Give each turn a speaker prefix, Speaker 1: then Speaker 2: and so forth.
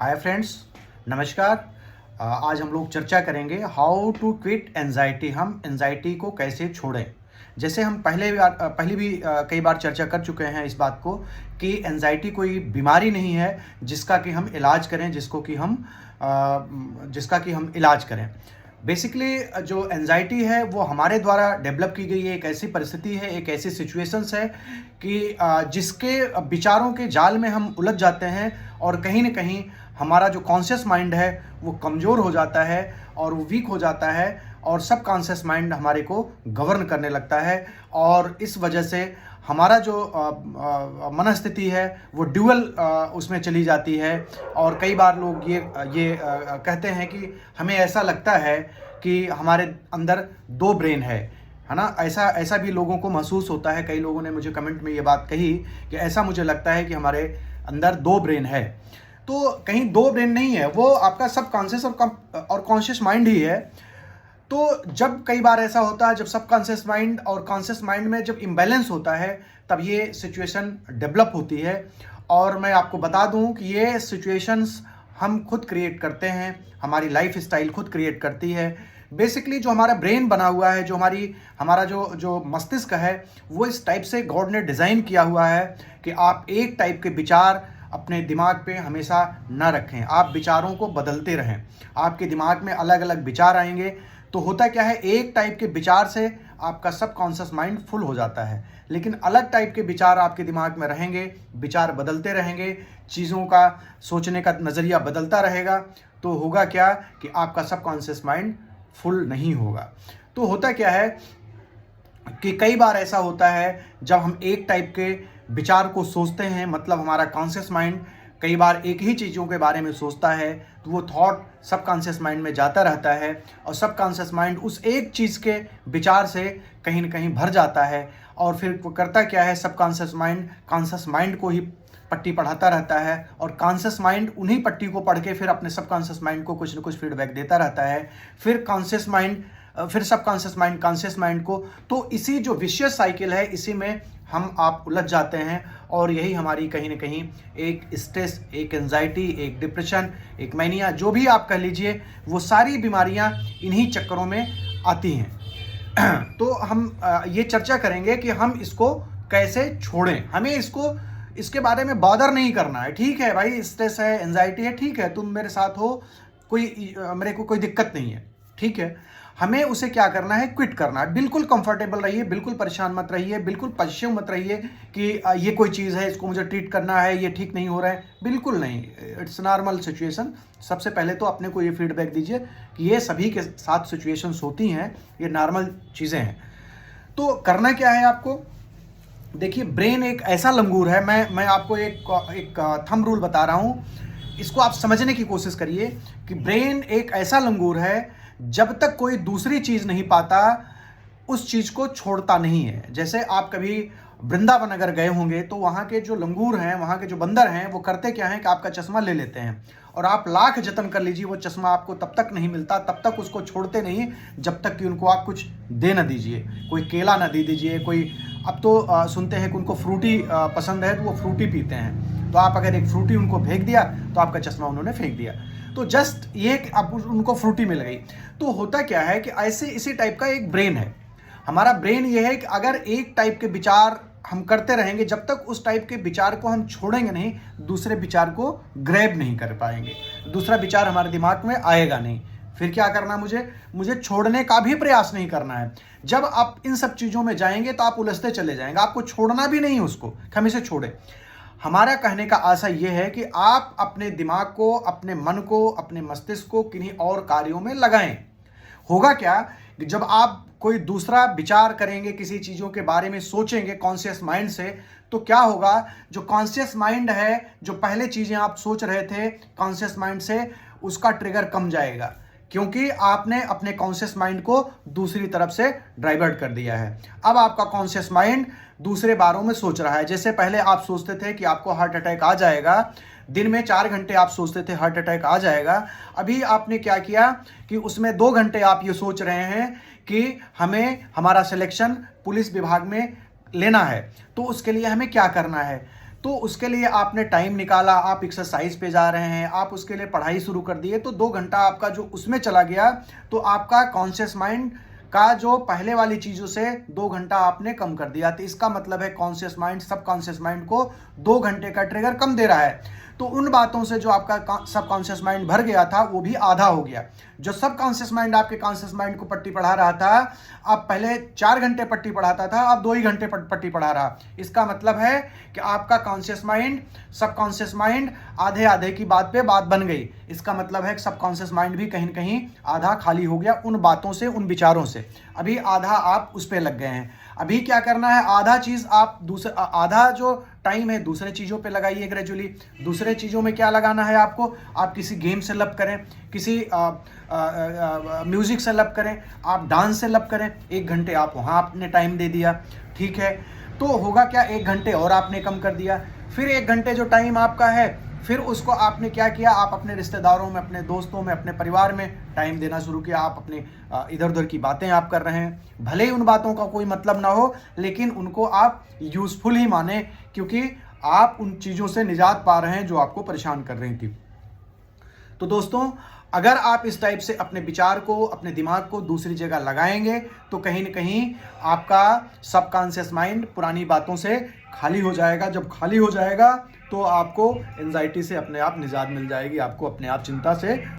Speaker 1: Hi friends, नमस्कार। आज हम लोग चर्चा करेंगे हाउ टू क्विट एंजाइटी। हम एंजाइटी को कैसे छोड़ें। जैसे हम पहले भी कई बार चर्चा कर चुके हैं इस बात को कि एंजाइटी कोई बीमारी नहीं है जिसका कि हम इलाज करें, जिसका कि हम इलाज करें। बेसिकली जो एंजाइटी है वो हमारे द्वारा डेवलप की गई एक ऐसी परिस्थिति है, एक ऐसी सिचुएशंस है कि जिसके विचारों के जाल में हम उलझ जाते हैं और कहीं न कहीं हमारा जो कॉन्शियस माइंड है वो कमज़ोर हो जाता है और वो वीक हो जाता है और सब कॉन्शियस माइंड हमारे को गवर्न करने लगता है। और इस वजह से हमारा जो मनस्थिति है वो ड्यूअल उसमें चली जाती है। और कई बार लोग ये कहते हैं कि हमें ऐसा लगता है कि हमारे अंदर दो ब्रेन है ना। ऐसा भी लोगों को महसूस होता है। कई लोगों ने मुझे कमेंट में ये बात कही कि ऐसा मुझे लगता है कि हमारे अंदर दो ब्रेन है। तो कहीं दो ब्रेन नहीं है, वो आपका सब कॉन्शियस और कॉन्शियस माइंड ही है। तो जब कई बार ऐसा होता है, जब सब कॉन्शियस माइंड और कॉन्शियस माइंड में जब इम्बैलेंस होता है तब ये सिचुएशन डेवलप होती है। और मैं आपको बता दूं कि ये सिचुएशंस हम खुद क्रिएट करते हैं, हमारी लाइफ स्टाइल खुद क्रिएट करती है। बेसिकली जो हमारा ब्रेन बना हुआ है, जो हमारा जो मस्तिष्क है, वो इस टाइप से गॉड ने डिज़ाइन किया हुआ है कि आप एक टाइप के विचार अपने दिमाग पे हमेशा ना रखें। आप विचारों को बदलते रहें। आपके दिमाग में अलग अलग विचार आएंगे तो होता क्या है, एक टाइप के विचार से आपका सब कॉन्शियस माइंड फुल हो जाता है, लेकिन अलग टाइप के विचार आपके दिमाग में रहेंगे, विचार बदलते रहेंगे, चीज़ों का सोचने का नज़रिया बदलता रहेगा। तो होगा क्या कि आपका सब कॉन्शियस माइंड फुल नहीं होगा। तो होता क्या है कि कई बार ऐसा होता है जब हम एक टाइप के विचार को सोचते हैं, मतलब हमारा कॉन्शियस माइंड कई बार एक ही चीज़ों के बारे में सोचता है तो वो थॉट सब कॉन्शियस माइंड में जाता रहता है और सब कॉन्शियस माइंड उस एक चीज़ के विचार से कहीं न कहीं भर जाता है। और फिर वो करता क्या है, सब कॉन्शियस माइंड को ही पट्टी पढ़ाता रहता है और कॉन्शियस माइंड उन्हीं पट्टी को पढ़ के फिर अपने सब कॉन्शियस माइंड को कुछ न कुछ फीडबैक देता रहता है। फिर सब कॉन्शियस माइंड को। तो इसी जो विशियस साइकिल है, इसी में आप उलझ जाते हैं और यही हमारी कहीं न कहीं एक स्ट्रेस, एक एंजाइटी, एक डिप्रेशन, एक मैनिया, जो भी आप कह लीजिए, वो सारी बीमारियां इन्हीं चक्करों में आती हैं। तो हम ये चर्चा करेंगे कि हम इसको कैसे छोड़ें। हमें इसके बारे में बॉदर नहीं करना है। ठीक है भाई, स्ट्रेस है, एंजाइटी है, ठीक है, तुम मेरे साथ हो, मेरे को कोई दिक्कत नहीं है, ठीक है। हमें उसे क्या करना है, क्विट करना है। बिल्कुल कंफर्टेबल रहिए, बिल्कुल परेशान मत रहिए, बिल्कुल पश्चिम मत रहिए कि ये कोई चीज़ है, इसको मुझे ट्रीट करना है, ये ठीक नहीं हो रहा है। बिल्कुल नहीं, इट्स नॉर्मल सिचुएशन। सबसे पहले तो अपने को ये फीडबैक दीजिए कि ये सभी के साथ सिचुएशंस होती हैं, ये नॉर्मल चीज़ें हैं। तो करना क्या है आपको, देखिए, ब्रेन एक ऐसा लंगूर है। मैं आपको एक थंब रूल बता रहा हूँ, इसको आप समझने की कोशिश करिए कि ब्रेन एक ऐसा लंगूर है, जब तक कोई दूसरी चीज़ नहीं पाता उस चीज़ को छोड़ता नहीं है। जैसे आप कभी वृंदावन अगर गए होंगे तो वहाँ के जो लंगूर हैं, वहाँ के जो बंदर हैं, वो करते क्या हैं कि आपका चश्मा ले लेते हैं और आप लाख जतन कर लीजिए, वो चश्मा आपको तब तक नहीं मिलता, तब तक उसको छोड़ते नहीं जब तक कि उनको आप कुछ दे ना दीजिए, कोई केला ना दे दीजिए, कोई। अब तो सुनते हैं कि उनको फ्रूटी पसंद है तो वो फ्रूटी पीते हैं, तो आप अगर एक फ्रूटी उनको फेंक दिया तो आपका चश्मा उन्होंने फेंक दिया। तो जस्ट ये कि अब उनको फ्रूटी मिल गई। तो होता क्या है कि ऐसे इसी टाइप का एक ब्रेन है। हमारा ब्रेन ये है कि अगर एक टाइप के विचार हम करते रहेंगे, जब तक उस टाइप के विचार को हम छोड़ेंगे नहीं, दूसरे विचार को ग्रैब नहीं कर पाएंगे, दूसरा विचार हमारे दिमाग में आएगा नहीं। फिर क्या करना, मुझे छोड़ने का भी प्रयास नहीं करना है। जब आप इन सब चीज़ों में जाएंगे तो आप उलझते चले जाएंगे, आपको छोड़ना भी नहीं उसको, हम इसे छोड़े। हमारा कहने का आशय यह है कि आप अपने दिमाग को, अपने मन को, अपने मस्तिष्क को किन्हीं और कार्यों में लगाएं। होगा क्या कि जब आप कोई दूसरा विचार करेंगे, किसी चीज़ों के बारे में सोचेंगे कॉन्शियस माइंड से, तो क्या होगा, जो कॉन्शियस माइंड है, जो पहले चीज़ें आप सोच रहे थे कॉन्शियस माइंड से, उसका ट्रिगर कम जाएगा, क्योंकि आपने अपने कॉन्शियस माइंड को दूसरी तरफ से डाइवर्ट कर दिया है। अब आपका कॉन्शियस माइंड दूसरे बारों में सोच रहा है। जैसे पहले आप सोचते थे कि आपको हार्ट अटैक आ जाएगा, दिन में 4 घंटे आप सोचते थे हार्ट अटैक आ जाएगा, अभी आपने क्या किया कि उसमें 2 घंटे आप ये सोच रहे हैं कि हमें हमारा सिलेक्शन पुलिस विभाग में लेना है, तो उसके लिए हमें क्या करना है। तो उसके लिए आपने टाइम निकाला, आप एक्सरसाइज पे जा रहे हैं, आप उसके लिए पढ़ाई शुरू कर दिए, तो 2 घंटा आपका जो उसमें चला गया, तो आपका कॉन्शियस माइंड का जो पहले वाली चीज़ों से 2 घंटा आपने कम कर दिया। तो इसका मतलब है कॉन्शियस माइंड सबकॉन्शियस माइंड को 2 घंटे का ट्रिगर कम दे रहा है। तो उन बातों से जो आपका सबकॉन्शियस माइंड भर गया था वो भी आधा हो गया। जो सबकॉन्शियस माइंड आपके कॉन्शियस माइंड को पट्टी पढ़ा रहा था, अब पहले 4 घंटे पट्टी पढ़ाता था, अब 2 ही घंटे पट्टी पढ़ा रहा। इसका मतलब है कि आपका कॉन्शियस माइंड सबकॉन्शियस माइंड आधे आधे की बात पे बात बन गई। इसका मतलब है कि सबकॉन्शियस माइंड भी कहीं ना कहीं आधा खाली हो गया उन बातों से, उन विचारों से। अभी आधा आप उस पर लग गए हैं। अभी क्या करना है, आधा चीज़ आप दूसरे, आधा जो टाइम है दूसरे चीज़ों पे लगाइए ग्रेजुअली। दूसरे चीज़ों में क्या लगाना है आपको, आप किसी गेम से लब करें, किसी म्यूज़िक से लब करें, आप डांस से लब करें। 1 घंटे आप वहाँ आपने टाइम दे दिया, ठीक है। तो होगा क्या, 1 घंटे और आपने कम कर दिया। फिर 1 घंटे जो टाइम आपका है, फिर उसको आपने क्या किया, आप अपने रिश्तेदारों में, अपने दोस्तों में, अपने परिवार में टाइम देना शुरू किया। आप अपने इधर उधर की बातें आप कर रहे हैं, भले ही उन बातों का कोई मतलब ना हो, लेकिन उनको आप यूज़फुल ही माने, क्योंकि आप उन चीज़ों से निजात पा रहे हैं जो आपको परेशान कर रही थी। तो दोस्तों, अगर आप इस टाइप से अपने विचार को, अपने दिमाग को दूसरी जगह लगाएंगे, तो कहीं ना कहीं आपका सबकॉन्शियस माइंड पुरानी बातों से खाली हो जाएगा। जब खाली हो जाएगा तो आपको एंजाइटी से अपने आप निजात मिल जाएगी, आपको अपने आप चिंता से